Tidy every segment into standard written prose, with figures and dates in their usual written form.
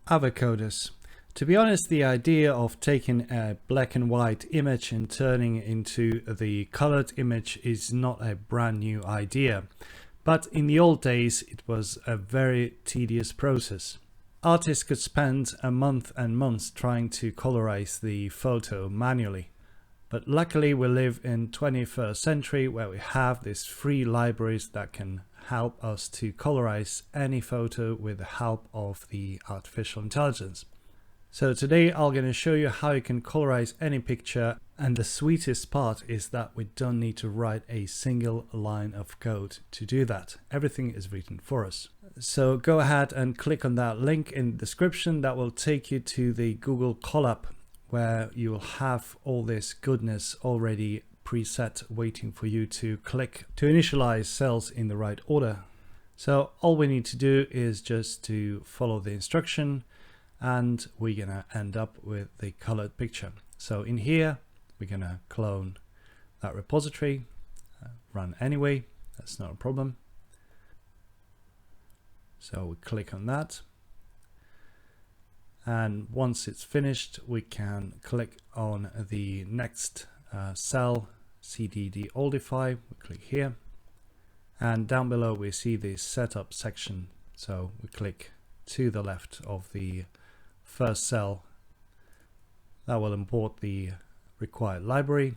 Ave Coders. To be honest, the idea of taking a black and white image and turning it into the colored image is not a brand new idea. But in the old days, it was a very tedious process. Artists could spend a month and months trying to colorize the photo manually. But luckily we live in 21st century where we have these free libraries that can help us to colorize any photo with the help of the artificial intelligence. So today I'm going to show you how you can colorize any picture, and the sweetest part is that we don't need to write a single line of code to do that. Everything is written for us. So go ahead and click on that link in the description that will take you to the Google Collab, where you will have all this goodness already preset waiting for you to click to initialize cells in the right order. So all we need to do is just to follow the instruction, and we're gonna end up with the colored picture. So in here, we're gonna clone that repository, run anyway, that's not a problem. So we click on that. And once it's finished, we can click on the next cell, CD DeOldify, we click here. And down below we see the setup section. So we click to the left of the first cell. That will import the required library.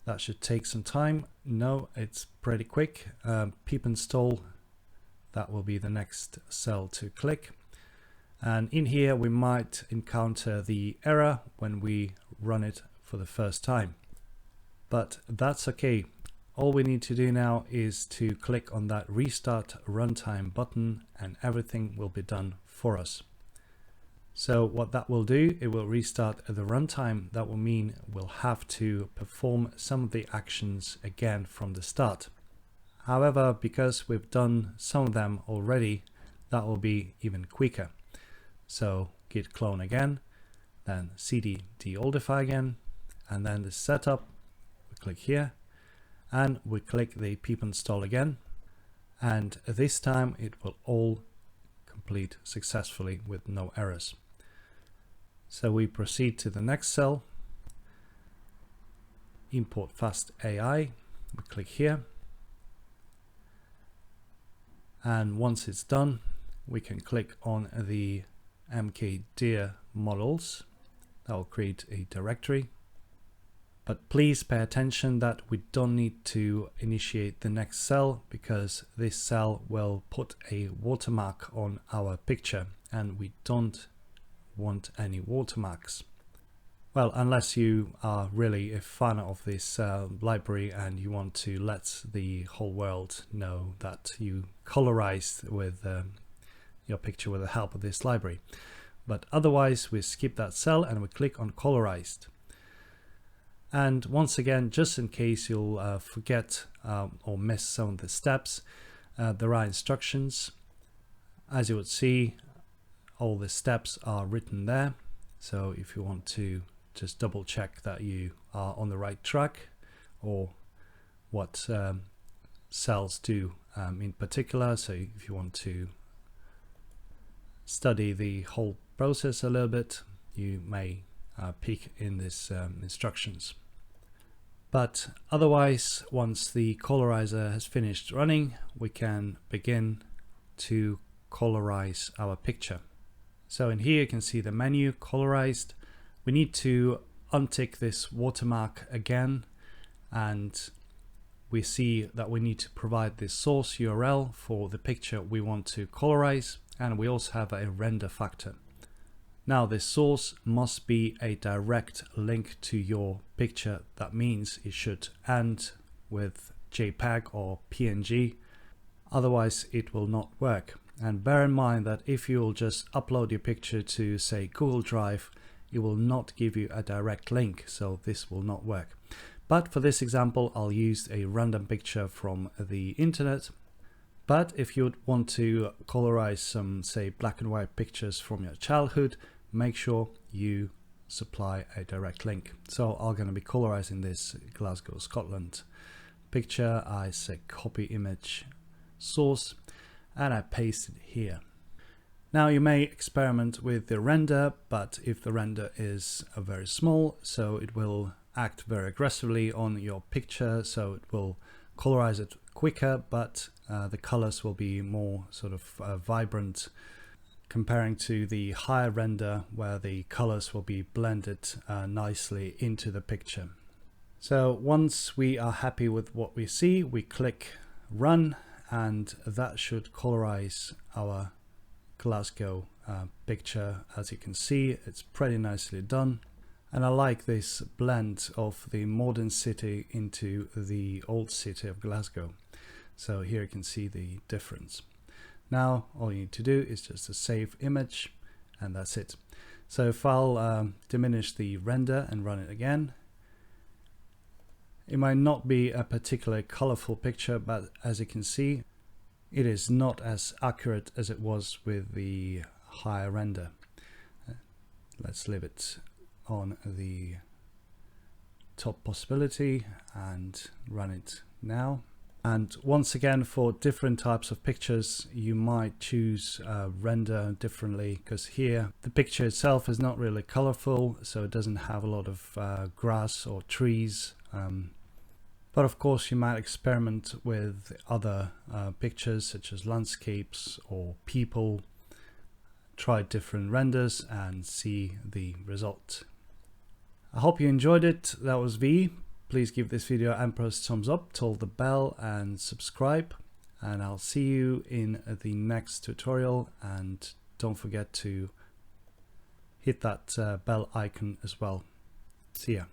That should take some time. No, it's pretty quick. Pip install, that will be the next cell to click. And in here we might encounter the error when we run it for the first time. But that's okay. All we need to do now is to click on that restart runtime button and everything will be done for us. So what that will do, it will restart the runtime. That will mean we'll have to perform some of the actions again from the start. However, because we've done some of them already, that will be even quicker. So git clone again, then cd DeOldify again, and then the setup, we click here, and we click the pip install again, and this time it will all complete successfully with no errors. So we proceed to the next cell, import fast AI, we click here, and once it's done, we can click on the mkdir models. That will create a directory. But please pay attention that we don't need to initiate the next cell, because this cell will put a watermark on our picture and we don't want any watermarks. Well, unless you are really a fan of this library and you want to let the whole world know that you colorized with your picture with the help of this library. But otherwise we skip that cell and we click on colorized. And once again, just in case you'll forget or miss some of the steps, there are instructions. As you would see, all the steps are written there. So if you want to just double check that you are on the right track, or what cells do in particular. So if you want to study the whole process a little bit, you may peek in this instructions. But otherwise, once the colorizer has finished running, we can begin to colorize our picture. So in here you can see the menu colorized. We need to untick this watermark again, and we see that we need to provide the source URL for the picture we want to colorize, and we also have a render factor. Now this source must be a direct link to your picture. That means it should end with JPEG or PNG, otherwise it will not work. And bear in mind that if you'll just upload your picture to, say, Google Drive, it will not give you a direct link, so this will not work. But for this example, I'll use a random picture from the internet. But if you would want to colorize some, say, black and white pictures from your childhood, make sure you supply a direct link. So I'm going to be colorizing this Glasgow, Scotland picture. I say copy image source and I paste it here. Now you may experiment with the render, but if the render is very small, so it will act very aggressively on your picture, so it will colorize it quicker, but the colors will be more sort of vibrant comparing to the higher render where the colors will be blended nicely into the picture. So once we are happy with what we see, we click run, and that should colorize our Glasgow picture. As you can see, it's pretty nicely done, and I like this blend of the modern city into the old city of Glasgow. So here you can see the difference. Now all you need to do is just to save image, and that's it. So if I'll diminish the render and run it again, it might not be a particularly colorful picture, but as you can see, it is not as accurate as it was with the higher render. Let's leave it on the top possibility and run it now. And once again, for different types of pictures, you might choose render differently, because here the picture itself is not really colorful, so it doesn't have a lot of grass or trees. But of course you might experiment with other pictures such as landscapes or people, try different renders and see the result. I hope you enjoyed it. That was V. Please give this video Emperor's thumbs up, toll the bell and subscribe, and I'll see you in the next tutorial, and don't forget to hit that bell icon as well. See ya.